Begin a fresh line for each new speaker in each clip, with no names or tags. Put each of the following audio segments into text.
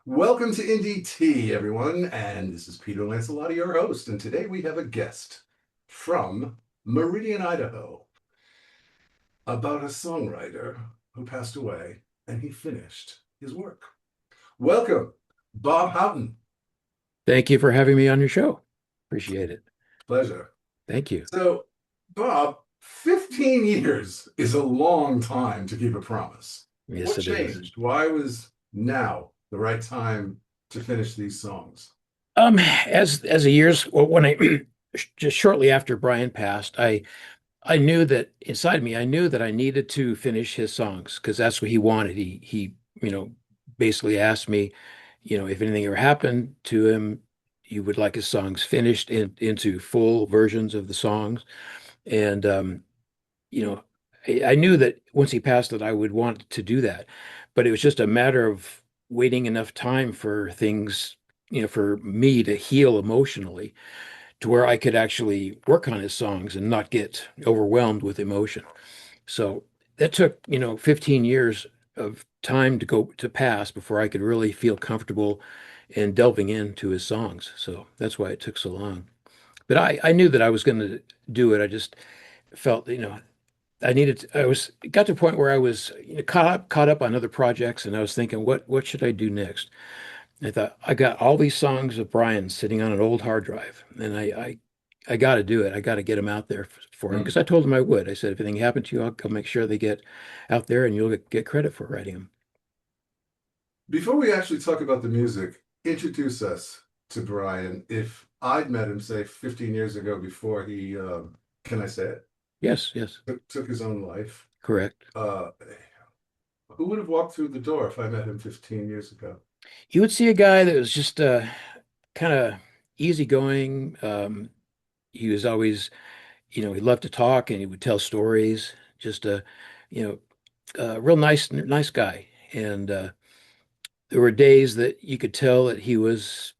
Welcome to Indie Tea, everyone, and this is Peter Lancellotti, your host, and today we have a guest from Meridian, Idaho, about a songwriter who passed away and he finished his work. Welcome, Bob Houghton.
Thank you for having me on your show. Appreciate it.
Pleasure.
Thank you.
So, Bob, 15 years is a long time to keep a promise.
Yes,
What
it is.
changed? Why was now the right time to finish these songs?
As the years, well, when I just shortly after Brian passed, I knew that inside me, I knew that I needed to finish his songs because that's what he wanted. He basically asked me, if anything ever happened to him, he would like his songs finished into full versions of the songs. And you know, I knew that once he passed that I would want to do that, but it was just a matter of waiting enough time for things, for me to heal emotionally to where I could actually work on his songs and not get overwhelmed with emotion. So that took, 15 years of time to pass before I could really feel comfortable in delving into his songs. So that's why it took so long. But I knew that I was going to do it. I just felt, I was it got to a point where I was caught up on other projects, and I was thinking, what should I do next? And I thought I got all these songs of Brian sitting on an old hard drive, and I got to do it. I got to get them out there for him
Hmm.
because I told him I would. I said, if anything happened to you, I'll make sure they get out there, and you'll get credit for writing them.
Before we actually talk about the music, introduce us to Brian. If I'd met him, say, 15 years ago before he, can I say it,
Yes, yes,
took his own life,
correct.
uh, who would have walked through the door if I met him 15 years ago?
You would see a guy that was just kind of easygoing. He was always he loved to talk and he would tell stories. Just you a real nice guy. And there were days that you could tell that he was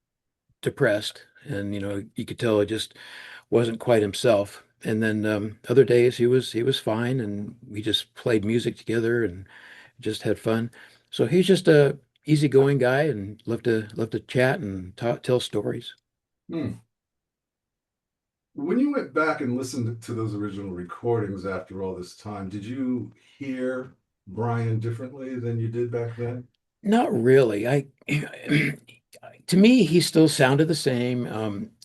depressed, and you could tell it just wasn't quite himself. And then other days he was fine, and we just played music together and just had fun. So he's just a easygoing guy and loved to chat and tell stories.
Hmm. When you went back and listened to those original recordings after all this time, did you hear Brian differently than you did back then?
Not really. I to me, he still sounded the same.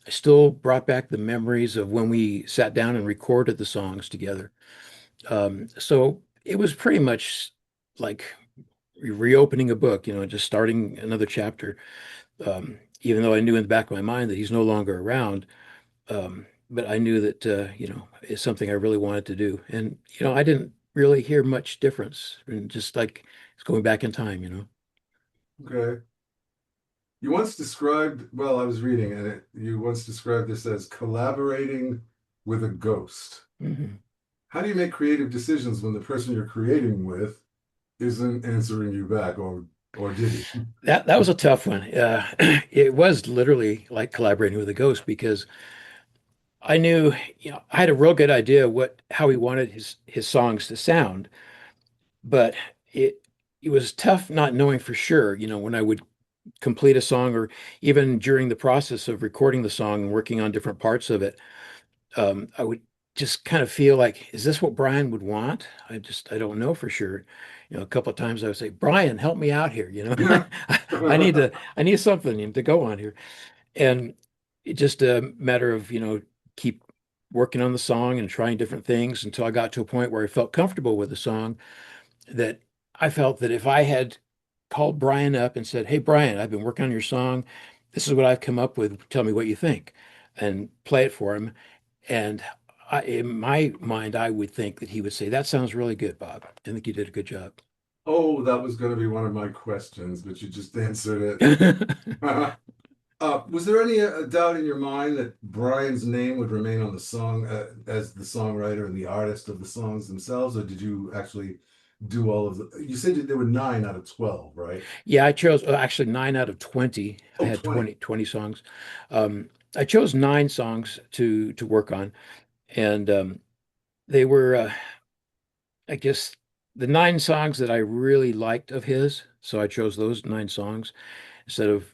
I still brought back the memories of when we sat down and recorded the songs together. So it was pretty much like reopening a book, just starting another chapter. Even though I knew in the back of my mind that he's no longer around, but I knew that it's something I really wanted to do, and I didn't really hear much difference, and just like it's going back in time.
Okay. You once described, well, I was reading and you once described this as collaborating with a ghost.
Mhm.
How do you make creative decisions when the person you're creating with isn't answering you back, or did he?
That was a tough one. It was literally like collaborating with a ghost because I knew, I had a real good idea how he wanted his songs to sound, but it was tough not knowing for sure, when I would complete a song or even during the process of recording the song and working on different parts of it, I would just kind of feel like, is this what Brian would want? I don't know for sure. A couple of times I would say, Brian, help me out here. I need to, I need something to go on here. And it just a matter of, keep working on the song and trying different things until I got to a point where I felt comfortable with the song that I felt that if I had called Brian up and said, hey, Brian, I've been working on your song. This is what I've come up with. Tell me what you think, and play it for him. And in my mind, I would think that he would say, that sounds really good, Bob. I think you did a good job.
Oh, that was going to be one of my questions, but you just answered it. Was there any doubt in your mind that Brian's name would remain on the song as the songwriter and the artist of the songs themselves, or did you actually do all of the? You said there were 9 out of 12, right?
Yeah, I chose actually 9 out of 20. I
Oh,
had
20.
20 songs. I chose 9 songs to work on, and they were, I guess, the 9 songs that I really liked of his. So I chose those 9 songs instead of,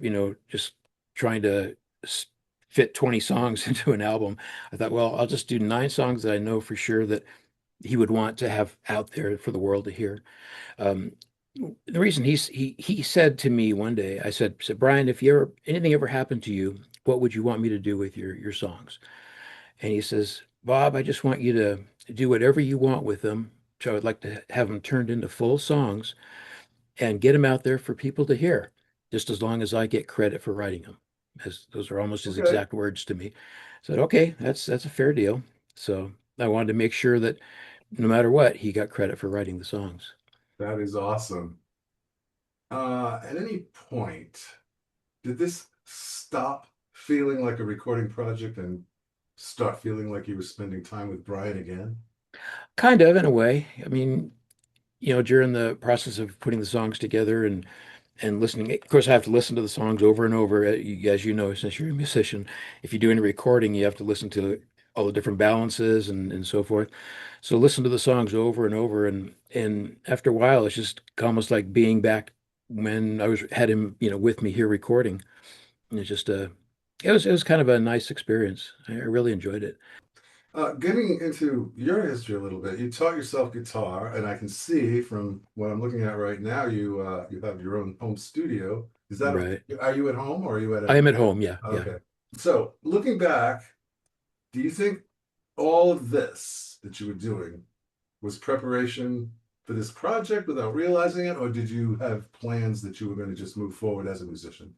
just trying to s- fit 20 songs into an album. I thought, well, I'll just do 9 songs that I know for sure that he would want to have out there for the world to hear. Um, the reason he said to me one day, I said, Brian, if anything ever happened to you, what would you want me to do with your songs? And he says, Bob, I just want you to do whatever you want with them. So I'd like to have them turned into full songs and get them out there for people to hear, just as long as I get credit for writing them. As those are almost his
Okay,
exact words to me. I said, okay, that's a fair deal. So I wanted to make sure that no matter what, he got credit for writing the songs.
that is awesome. At any point, did this stop feeling like a recording project and start feeling like you were spending time with Brian again?
Kind of in a way. I mean, during the process of putting the songs together and listening. Of course, I have to listen to the songs over and over. As you know, since you're a musician, if you're doing a recording, you have to listen to all the different balances and so forth. So listen to the songs over and over, and after a while, it's just almost like being back when I was had him, with me here recording. And it's just it was kind of a nice experience. I really enjoyed it.
Getting into your history a little bit, you taught yourself guitar, and I can see from what I'm looking at right now, you have your own home studio. Is that
Right.
are you at home or are you at
I
a
am at home. Yeah, yeah.
okay? So looking back, do you think all of this that you were doing was preparation for this project without realizing it, or did you have plans that you were going to just move forward as a musician?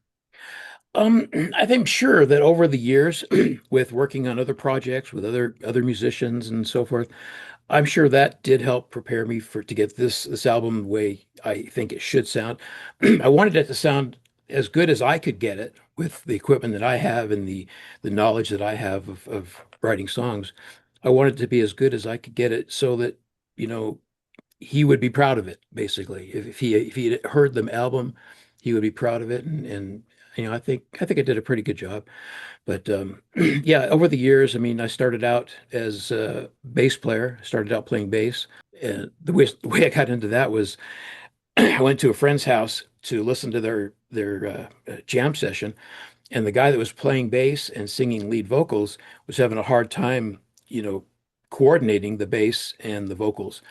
I think sure that over the years, with working on other projects with other musicians and so forth, I'm sure that did help prepare me for to get this album the way I think it should sound. I wanted it to sound as good as I could get it with the equipment that I have and the knowledge that I have of writing songs. I wanted it to be as good as I could get it so that, you know, he would be proud of it, basically. If he had heard the album, he would be proud of it. And I think I did a pretty good job. But yeah, over the years, I mean, I started out as a bass player, started out playing bass. And the way I got into that was I went to a friend's house to listen to their jam session, and the guy that was playing bass and singing lead vocals was having a hard time, you know, coordinating the bass and the vocals.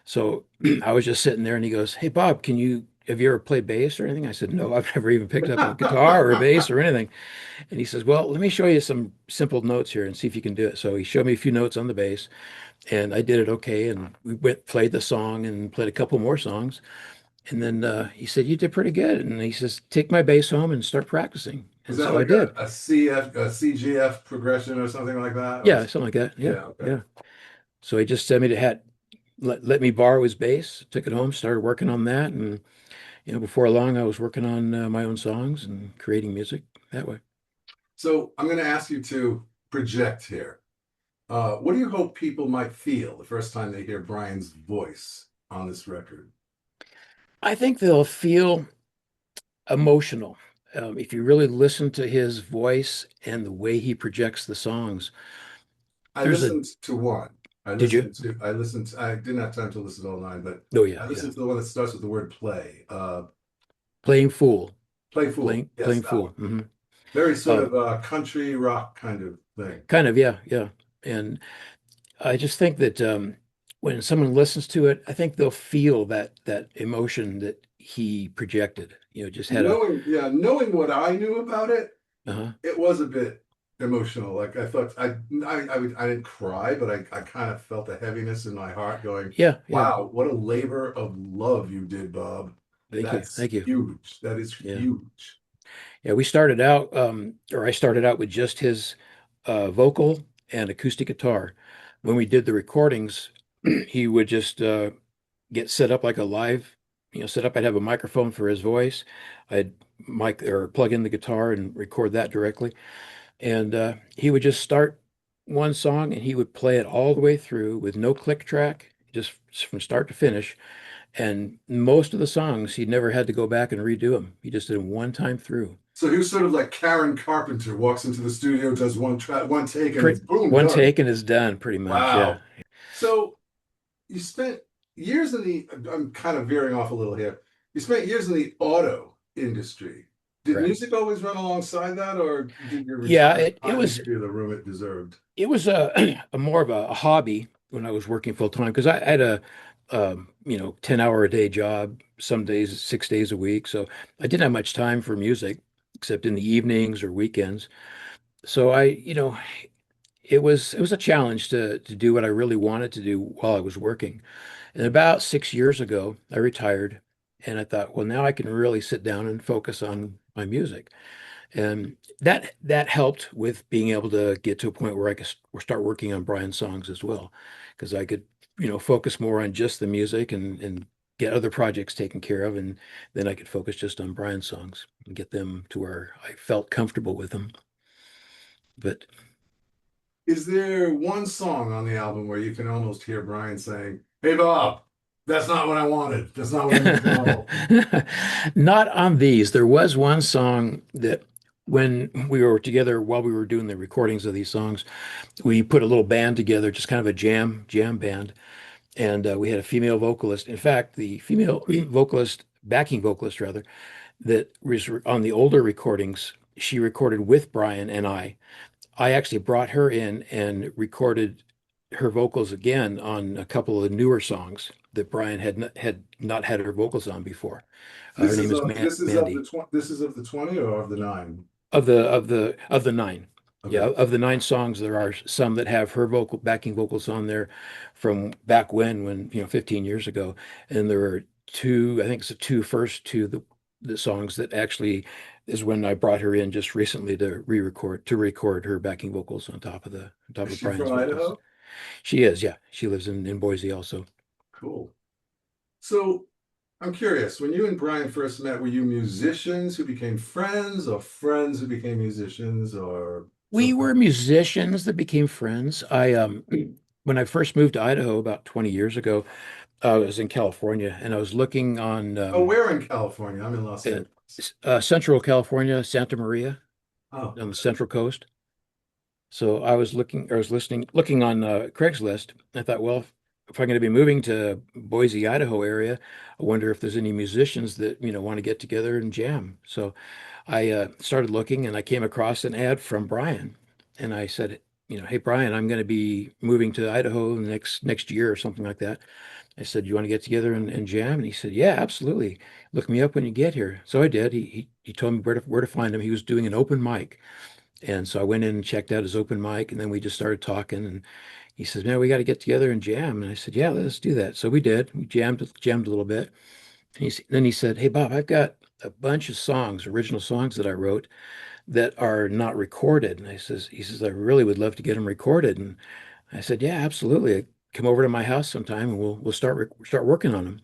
So I was just sitting there, and he goes, "Hey Bob, have you ever played bass or anything?" I said, "No, I've never even picked up a guitar or a bass or anything." And he says, "Well, let me show you some simple notes here and see if you can do it." So he showed me a few notes on the bass, and I did it okay. And we played the song and played a couple more songs. And then he said, "You did pretty good." And he says, "Take my bass home and start practicing."
Was
And
that
so I
like
did.
a CF, a CGF progression or something like that? Or
Yeah, something like that. Yeah,
yeah, okay.
yeah. So he just sent me to hat, let me borrow his bass, took it home, started working on that, and before long, I was working on my own songs and creating music that way.
So I'm going to ask you to project here. What do you hope people might feel the first time they hear Brian's voice on this record?
I think they'll feel emotional. If you really listen to his voice and the way he projects the songs,
I
there's a,
listened to one.
did you?
I didn't have time to listen to all nine, but
Oh yeah,
I
yeah.
listened to the one that starts with the word play.
Playing Fool,
Play Fool. Yes,
playing
that one.
Fool.
Very sort
Um,
of country rock kind of thing.
Kind of, yeah, yeah. And I just think that when someone listens to it, I think they'll feel that emotion that he projected. Just had a,
Knowing what I knew about it,
uh-huh.
it was a bit emotional. Like I thought, I didn't cry, but I kind of felt a heaviness in my heart, going,
Yeah, yeah.
"Wow, what a labor of love you did, Bob.
Thank you,
That's
thank you.
huge. That is
Yeah.
huge."
Yeah, we started out, or I started out with just his vocal and acoustic guitar. When we did the recordings, he would just get set up like a live, set up. I'd have a microphone for his voice. I'd mic or plug in the guitar and record that directly. And he would just start one song and he would play it all the way through with no click track, just from start to finish. And most of the songs, he never had to go back and redo them. He just did them one time through.
So he was sort of like Karen Carpenter, walks into the studio, does one take, and it's boom,
One
done.
take and is done, pretty much. Yeah.
Wow. So you spent years in the. I'm kind of veering off a little here. you spent years in the auto industry. Did
Correct.
music always run alongside that, or did your
Yeah,
retirement
it
finally
was
give you the room it deserved?
it was a more of a hobby when I was working full time because I had a 10-hour a day job, some days 6 days a week. So I didn't have much time for music except in the evenings or weekends. So it was a challenge to do what I really wanted to do while I was working. And about 6 years ago, I retired and I thought, well, now I can really sit down and focus on my music. And that helped with being able to get to a point where I could start working on Brian's songs as well, because I could, focus more on just the music and get other projects taken care of, and then I could focus just on Brian's songs and get them to where I felt comfortable with them. But
Is there one song on the album where you can almost hear Brian saying, "Hey Bob, that's not what I wanted. That's not what I meant at all."
not on these. There was one song that when we were together while we were doing the recordings of these songs, we put a little band together, just kind of a jam band, and we had a female vocalist. In fact, the female vocalist, backing vocalist rather, that was on the older recordings, she recorded with Brian and I. I actually brought her in and recorded her vocals again on a couple of the newer songs that Brian had not had her vocals on before. Her name is Mandy.
This is of the 20 or of the nine?
Of the nine. Yeah,
Okay.
of the nine songs, there are some that have her vocal backing vocals on there from back when 15 years ago. And there are two, I think it's the first two the songs that actually is when I brought her in just recently to record her backing vocals on top
Is
of
she
Brian's
from
vocals.
Idaho?
She is, yeah. She lives in Boise also.
Cool. So I'm curious, when you and Brian first met, were you musicians who became friends, or friends who became musicians, or
We
something?
were musicians that became friends. I when I first moved to Idaho about 20 years ago, I was in California and I was looking on
Oh, where in California? I'm in Los
uh,
Angeles.
Central California, Santa Maria
Oh,
on the
okay.
Central Coast. So I was looking on Craigslist. I thought, well, if I'm going to be moving to Boise, Idaho area, I wonder if there's any musicians that, want to get together and jam. So I started looking and I came across an ad from Brian. And I said, hey, Brian, I'm going to be moving to Idaho next year or something like that. I said, you want to get together and jam? And he said, yeah, absolutely. Look me up when you get here. So I did. He told me where to find him. He was doing an open mic. And so I went in and checked out his open mic, and then we just started talking. And he says, "Man, we got to get together and jam." And I said, "Yeah, let's do that." So we did. We jammed a little bit. And then he said, "Hey, Bob, I've got a bunch of songs, original songs that I wrote that are not recorded." And he says, "I really would love to get them recorded." And I said, "Yeah, absolutely. Come over to my house sometime, and we'll start working on them."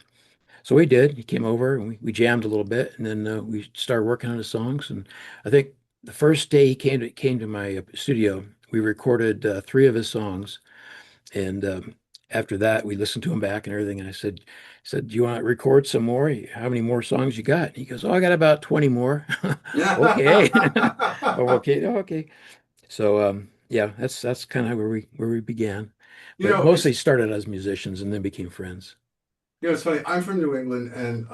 So we did. He came over and we jammed a little bit, and then we started working on his songs. And I think the first day he came to my studio, we recorded three of his songs. And after that, we listened to him back and everything. And I said, "Do you want to record some more? How many more songs you got?" And he goes, "Oh, I got about 20 more." Okay. Oh, okay. Oh, okay. So yeah, that's kind of where we began.
You
But
know,
mostly started as musicians and then became friends.
it's funny. I'm from New England, and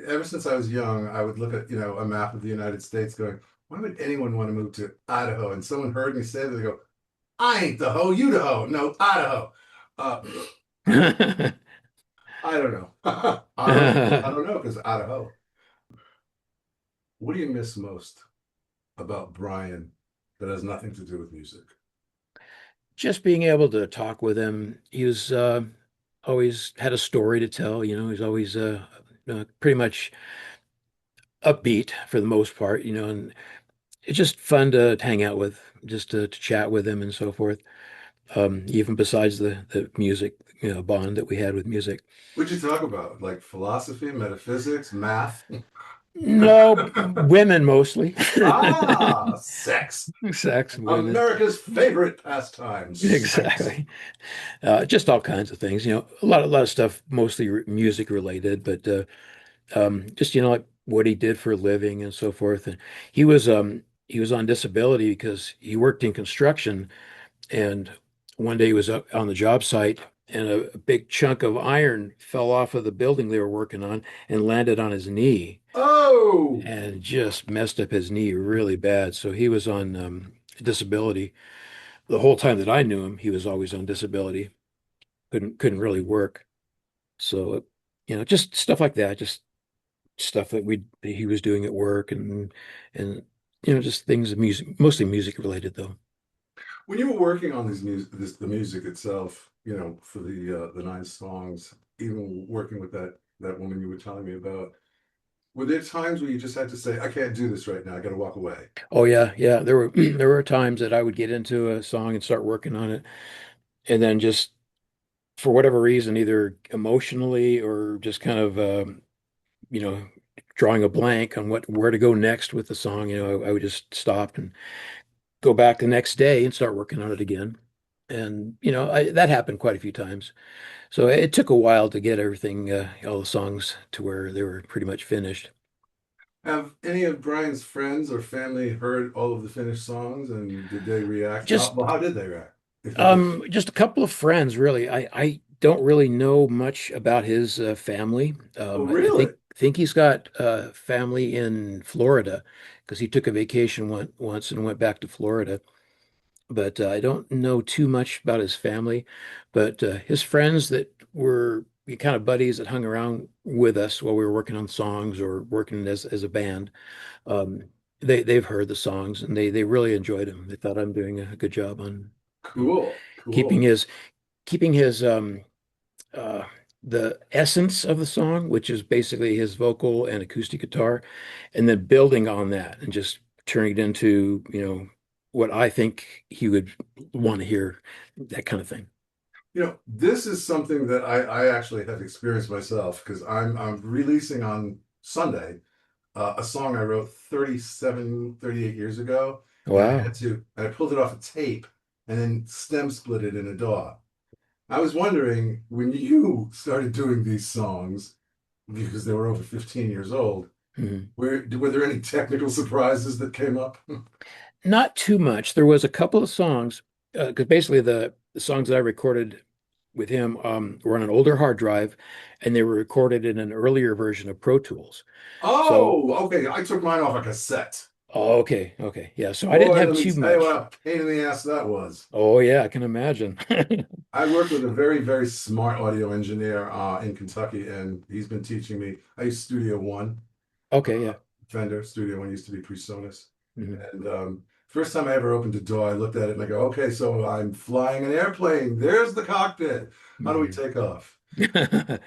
ever since I was young, I would look at, a map of the United States, going, "Why would anyone want to move to Idaho?" And someone heard me say that, they go, "I ain't the hoe, you the hoe. No, Idaho." Uh, I don't know. I don't know because Idaho. What do you miss most about Brian that has nothing to do with music?
Just being able to talk with him. He was always had a story to tell. He's always pretty much upbeat for the most part. And it's just fun to hang out with, just to chat with him and so forth. Even besides the music, bond that we had with music.
What'd you talk about? Like philosophy, metaphysics, math?
No, women mostly.
Ah, sex.
Sex, women.
America's favorite pastime, sex.
Exactly. Just all kinds of things. A lot of stuff, mostly music related, but just like what he did for a living and so forth. And he was on disability because he worked in construction, and one day he was up on the job site and a big chunk of iron fell off of the building they were working on and landed on his knee
Oh,
and just messed up his knee really bad. So he was on disability. The whole time that I knew him, he was always on disability. Couldn't really work. So, just stuff like that, just stuff that he was doing at work and just things music, mostly music related though.
when you were working on the music itself, for the nine songs, even working with that woman you were telling me about, were there times where you just had to say, "I can't do this right now. I got to walk away"?
Oh yeah, yeah. There were there were times that I would get into a song and start working on it, and then just for whatever reason, either emotionally or just kind of you know, drawing a blank on where to go next with the song, I would just stop and go back the next day and start working on it again. And that happened quite a few times. So it took a while to get everything, all the songs to where they were pretty much finished.
Have any of Brian's friends or family heard all of the finished songs, and did they react?
Just
How did they react? If they did.
just a couple of friends, really. I don't really know much about his family.
Oh,
I
really?
think he's got family in Florida because he took a vacation once and went back to Florida. But I don't know too much about his family. But his friends that were kind of buddies that hung around with us while we were working on songs or working as a band, um, they've heard the songs and they really enjoyed them. They thought I'm doing a good job on you know,
Cool,
keeping
cool.
his uh the essence of the song, which is basically his vocal and acoustic guitar, and then building on that and just turning it into, what I think he would want to hear, that kind of thing.
This is something that I actually have experienced myself because I'm releasing on Sunday a song I wrote 38 years ago, and
Wow.
I pulled it off a tape and then stem split it in a DAW. I was wondering when you started doing these songs, because they were over 15 years old,
Mhm.
were there any technical surprises that came up?
Not too much. There was a couple of songs, because basically the songs that I recorded with him were on an older hard drive, and they were recorded in an earlier version of Pro Tools. So,
Oh, okay. I took mine off a cassette.
oh, okay, okay, yeah. So I didn't
Boy,
have
let me
too
tell you what
much.
a pain in the ass that was.
Oh, yeah, I can imagine.
I work with a very, very smart audio engineer in Kentucky, and he's been teaching me. I use Studio One,
Okay,
uh,
yeah.
Fender. Studio One used to be PreSonus.
Mhm.
And first time I ever opened a door, I looked at it and I go, okay, so I'm flying an airplane. There's the cockpit. How do we
Mhm.
take off?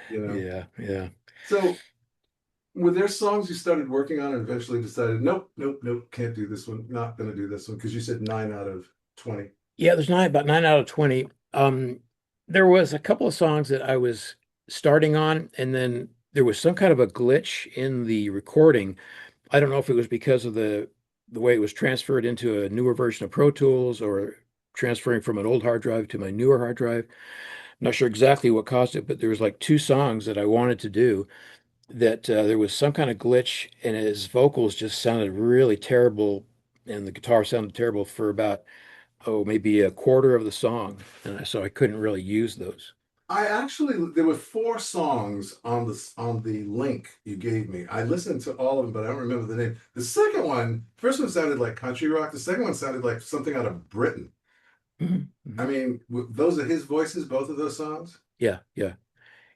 You know?
Yeah, yeah.
So were there songs you started working on and eventually decided, nope, nope, nope, can't do this one, not gonna do this one? Because you said 9 out of 20.
Yeah, there's about 9 out of 20. There was a couple of songs that I was starting on, and then there was some kind of a glitch in the recording. I don't know if it was because of the way it was transferred into a newer version of Pro Tools or transferring from an old hard drive to my newer hard drive. I'm not sure exactly what caused it, but there was like two songs that I wanted to do that there was some kind of glitch, and his vocals just sounded really terrible, and the guitar sounded terrible for about, maybe a quarter of the song, and so I couldn't really use those.
There were 4 songs on the link you gave me. I listened to all of them, but I don't remember the name. The second one, first one sounded like country rock. The second one sounded like something out of Britain.
Mhm,
I
mhm.
mean, those are his voices, both of those songs?
Yeah, yeah,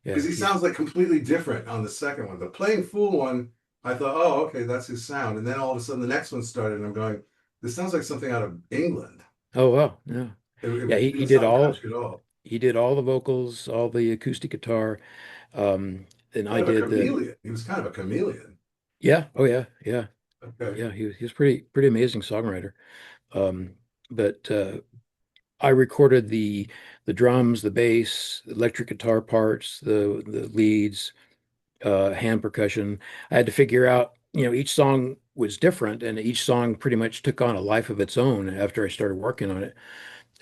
Because
yeah.
he sounds like completely different on the second one. The Playing Fool one, I thought, oh, okay, that's his sound. And then all of a sudden the next one started, and I'm going, this sounds like something out of England.
Oh wow, yeah, yeah.
It didn't sound country at all.
He did all the vocals, all the acoustic guitar, and I
Kind of a
did the
chameleon. He was kind of a chameleon.
yeah. Oh yeah, yeah,
Okay.
yeah. He was pretty amazing songwriter. Um, but I recorded the drums, the bass, the electric guitar parts, the leads, hand percussion. I had to figure out, each song was different, and each song pretty much took on a life of its own after I started working on it.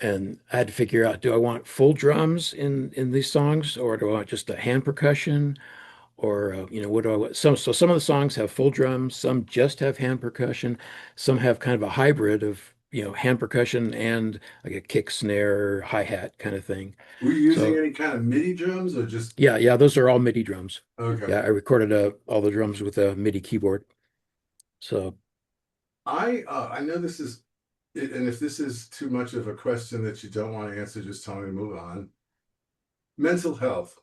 And I had to figure out, do I want full drums in these songs, or do I want just a hand percussion, or what do I want? Some of the songs have full drums, some just have hand percussion, some have kind of a hybrid of hand percussion and like a kick, snare, hi-hat kind of thing.
Were you using
So
any kind of MIDI drums or just
yeah, those are all MIDI drums.
okay?
Yeah, I recorded all the drums with a MIDI keyboard. So
I know this is and if this is too much of a question that you don't want to answer, just tell me to move on. Mental health,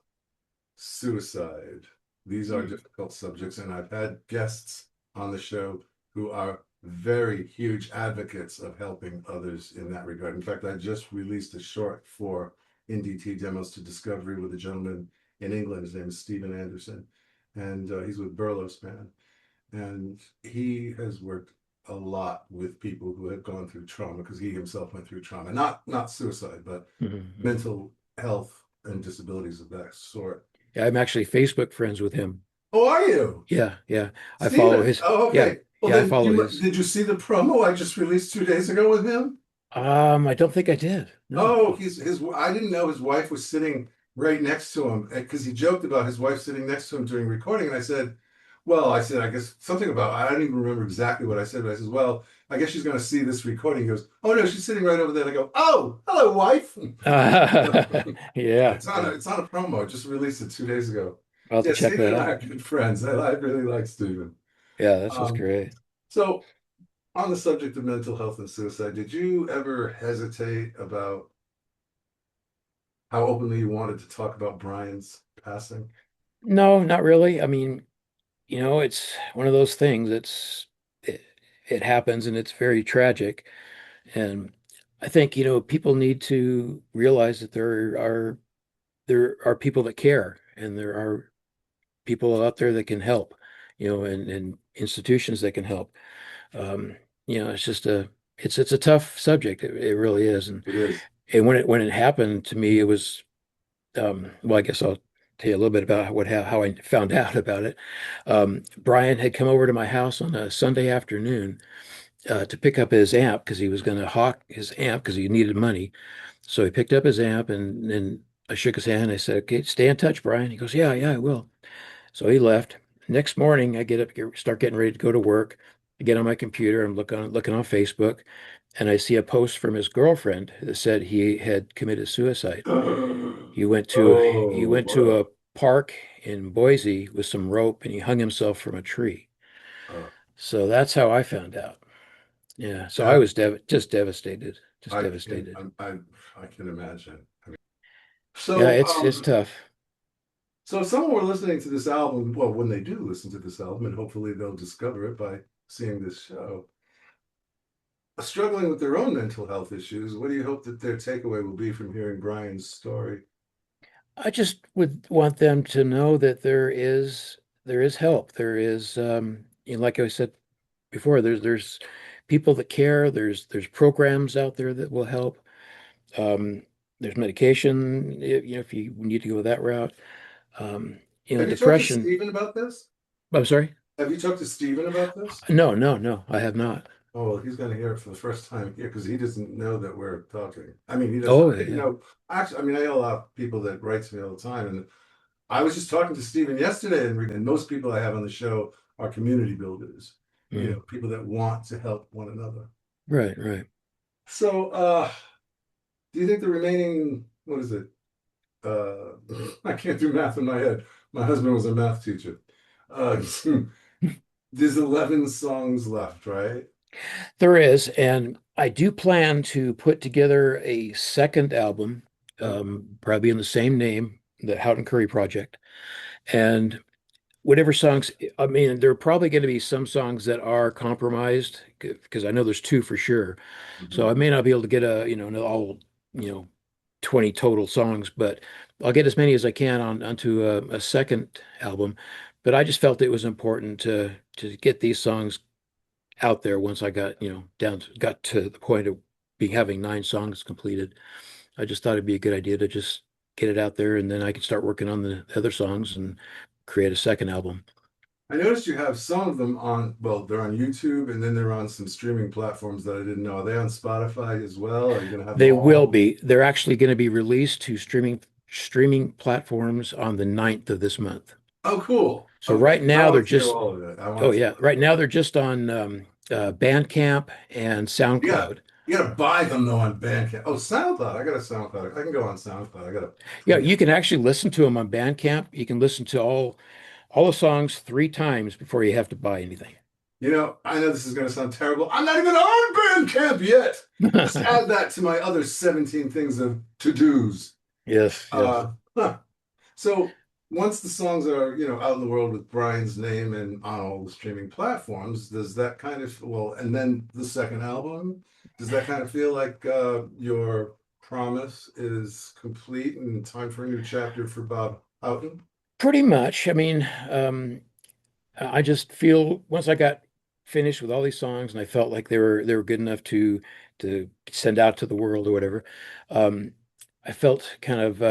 suicide. These are difficult subjects, and I've had guests on the show who are very huge advocates of helping others in that regard. In fact, I just released a short for NDT Demos to Discovery with a gentleman in England. His name is Stephen Anderson, and he's with Burlos Band. And he has worked a lot with people who have gone through trauma because he himself went through trauma, not suicide, but
mhm.
mental health and disabilities of that sort.
Yeah, I'm actually Facebook friends with him.
Oh, are you?
Yeah, yeah. I follow
Steven.
his.
Oh,
Yeah,
okay. Well,
yeah. I
then
follow
you
his.
did you see the promo I just released 2 days ago with him?
I don't think I did. No.
Oh, he's his. I didn't know his wife was sitting right next to him because he joked about his wife sitting next to him during recording, and I said, "Well, I said I guess something about I don't even remember exactly what I said, but I said, well, I guess she's going to see this recording." He goes, "Oh no, she's sitting right over there." And I go, "Oh, hello, wife."
Yeah, yeah.
It's on a promo. I just released it 2 days ago.
I'll have to
Yeah,
check
Stephen
that
and I
out.
are good friends. I really like Stephen.
Yeah, that's just
Um,
great.
so on the subject of mental health and suicide, did you ever hesitate about how openly you wanted to talk about Brian's passing?
No, not really. I mean, it's one of those things. It, it happens and it's very tragic. And I think, people need to realize that there are people that care and there are people out there that can help, and institutions that can help. Um, it's just it's a tough subject. It really is. And
It is.
and when it happened to me, it was well, I guess I'll tell you a little bit about how I found out about it. Brian had come over to my house on a Sunday afternoon to pick up his amp because he was going to hawk his amp because he needed money. So he picked up his amp and I shook his hand. I said, "Okay, stay in touch, Brian." He goes, "Yeah, yeah, I will." So he left. Next morning, I get up, start getting ready to go to work. I get on my computer. I'm looking on Facebook, and I see a post from his girlfriend that said he had committed suicide. He
Oh,
went to a park in Boise with some rope, and he hung himself from a tree.
uh,
So that's how I found out. Yeah. So I
that
was just devastated, just
I can
devastated.
I can imagine. I mean,
Yeah,
so
it's tough.
so if someone were listening to this album, well, when they do listen to this album, and hopefully they'll discover it by seeing this show, struggling with their own mental health issues, what do you hope that their takeaway will be from hearing Brian's story?
I just would want them to know that there is help. There is like I said before, there's people that care. There's programs out there that will help. Um, there's medication, if you need to go that route.
Have you talked to
Depression.
Stephen about this?
I'm sorry.
Have you talked to Stephen about this?
No, no, no, I have not.
Oh, well, he's going to hear it for the first time here because he doesn't know that we're talking. I mean, he doesn't.
Oh,
I didn't
yeah.
know. Actually, I mean, I know a lot of people that write to me all the time, and I was just talking to Stephen yesterday, and most people I have on the show are community builders. You know,
Mm.
people that want to help one another.
Right, right.
So, do you think the remaining, what is it? Uh, I can't do math in my head. My husband was a math teacher. Uh, there's 11 songs left, right?
There is, and I do plan to put together a second album,
Oh,
probably in the same name, the Houghton Curry Project. And whatever songs, I mean, there are probably going to be some songs that are compromised because I know there's two for sure. So
mhm.
I may not be able to get all, you know, 20 total songs, but I'll get as many as I can onto a second album. But I just felt it was important to get these songs out there once I got, got to the point of being having 9 songs completed. I just thought it'd be a good idea to just get it out there and then I could start working on the other songs and create a second album.
I noticed you have some of them on, well, they're on YouTube and then they're on some streaming platforms that I didn't know. Are they on Spotify as well? Are you going to have them
They will
all?
be. They're actually going to be released to streaming platforms on the 9th of this month.
Oh, cool.
So
Okay,
right
because I
now they're
want to hear
just
all of it. I
oh
want to.
yeah, right now they're just on Bandcamp and
Yeah,
SoundCloud.
You gotta buy them though on Bandcamp. Oh, SoundCloud. I got a SoundCloud. I can go on SoundCloud. I got a
Yeah,
pretty.
you can actually listen to them on Bandcamp. You can listen to all the songs 3 times before you have to buy anything.
I know this is gonna sound terrible. I'm not even on Bandcamp yet. Just add that to my other 17 things of to-dos.
Yes, yes.
Huh. So once the songs are, out in the world with Brian's name and on all the streaming platforms, does that kind of, well, and then the second album, does that kind of feel like your promise is complete and time for a new chapter for Bob Houghton?
Pretty much. I mean, I just feel once I got finished with all these songs and I felt like they were good enough to send out to the world or whatever, um, I felt kind of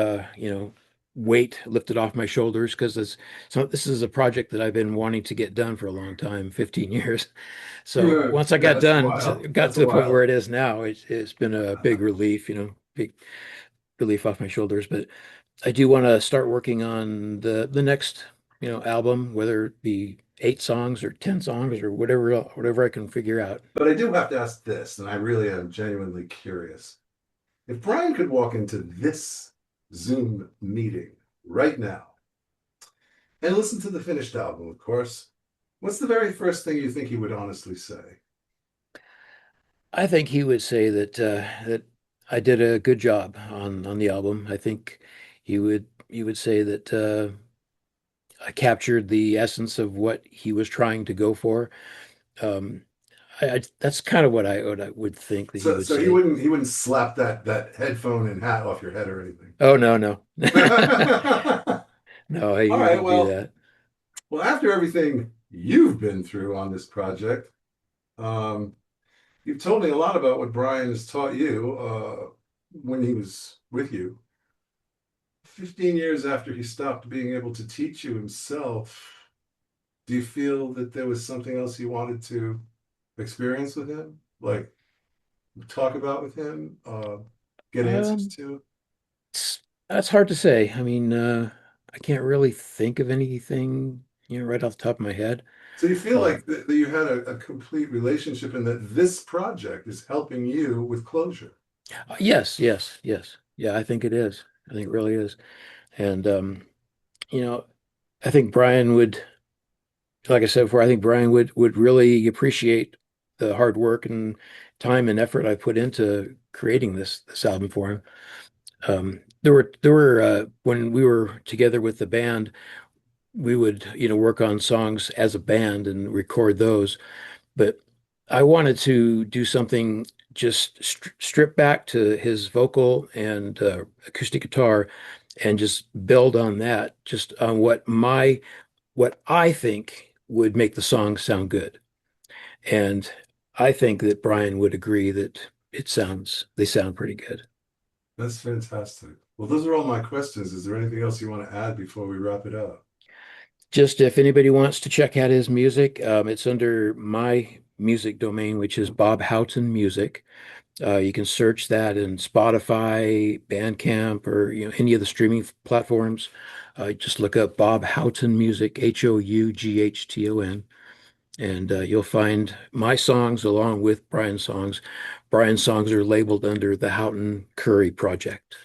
weight lifted off my shoulders because this is a project that I've been wanting to get done for a long time, 15 years. So
Yeah,
once I got
that's a
done,
while.
got
That's
to
a
the point where
while.
it is now, it's been a big relief, big relief off my shoulders. But I do want to start working on the next, album, whether it be 8 songs or 10 songs or whatever I can figure out.
But I do have to ask this, and I really am genuinely curious. If Brian could walk into this Zoom meeting right now and listen to the finished album, of course, what's the very first thing you think he would honestly say?
I think he would say that I did a good job on the album. I think he would say that I captured the essence of what he was trying to go for. Um, that's kind of what I would think that he
So,
would
so
say.
he wouldn't slap that headphone and hat off your head or anything.
Oh, no, no. No,
All
he
right,
wouldn't do
well,
that.
after everything you've been through on this project, um, you've told me a lot about what Brian has taught you when he was with you. 15 years after he stopped being able to teach you himself, do you feel that there was something else you wanted to experience with him? Like talk about with him, get answers
Um,
to?
that's hard to say. I mean, I can't really think of anything, right off the top of my head.
So you feel
Uh,
like that you had a complete relationship and that this project is helping you with closure.
yes, yes, yes. Yeah, I think it is. I think it really is. And you know, I think Brian would, like I said before, I think Brian would really appreciate the hard work and time and effort I put into creating this album for him. There were when we were together with the band, we would, work on songs as a band and record those. But I wanted to do something just strip back to his vocal and acoustic guitar and just build on that, just on what I think would make the song sound good. And I think that Brian would agree that they sound pretty good.
That's fantastic. Well, those are all my questions. Is there anything else you want to add before we wrap it up?
Just if anybody wants to check out his music, it's under my music domain, which is Bob Houghton Music. You can search that in Spotify, Bandcamp, or any of the streaming platforms. Just look up Bob Houghton Music, Houghton, and you'll find my songs along with Brian's songs. Brian's songs are labeled under the Houghton Curry Project.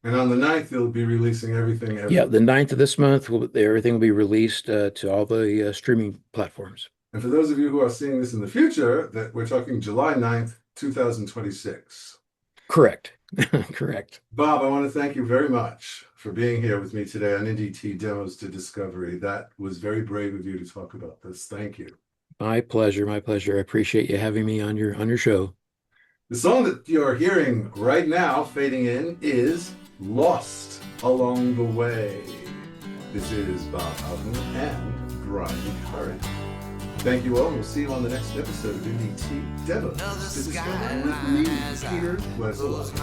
And on the 9th, you'll be releasing everything
Yeah,
everywhere.
the 9th of this month, everything will be released to all the streaming platforms.
And for those of you who are seeing this in the future, that we're talking July 9th, 2026.
Correct. Correct.
Bob, I want to thank you very much for being here with me today on NDT Demos to Discovery. That was very brave of you to talk about this. Thank you.
My pleasure. My pleasure. I appreciate you having me on your show.
The song that you're hearing right now, fading in, is Lost Along the Way. This is Bob Houghton and Brian Curry. Thank you all, and we'll see you on the next episode of NDT Demos to Discovery with me, Peter Lancellotti.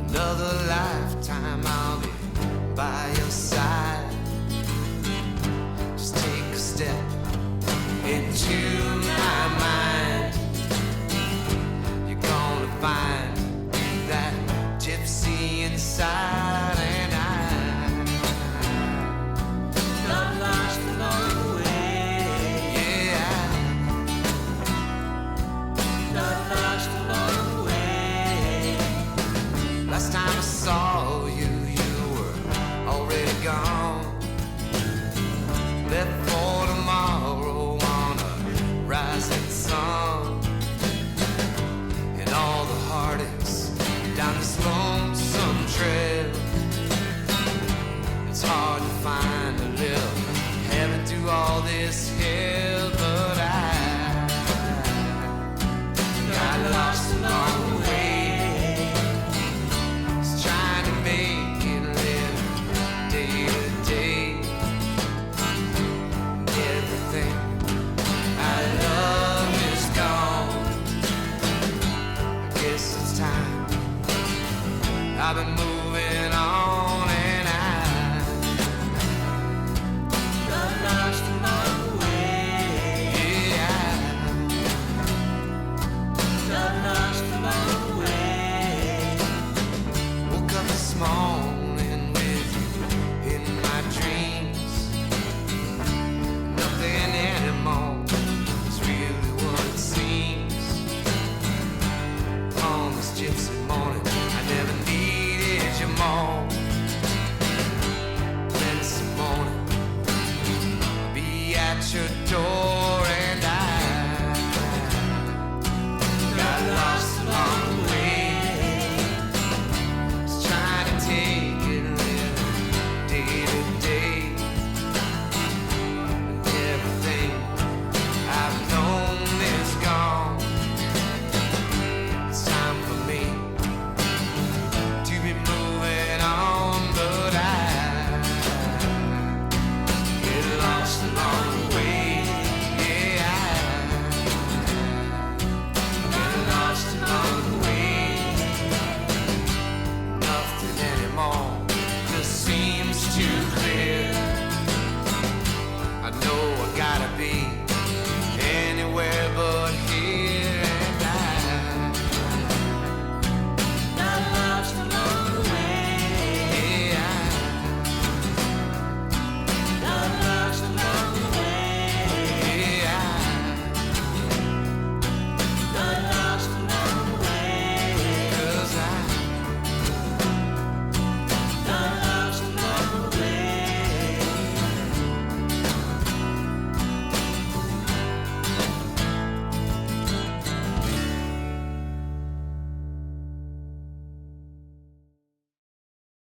Another lifetime I'll be by your side. Just take a step into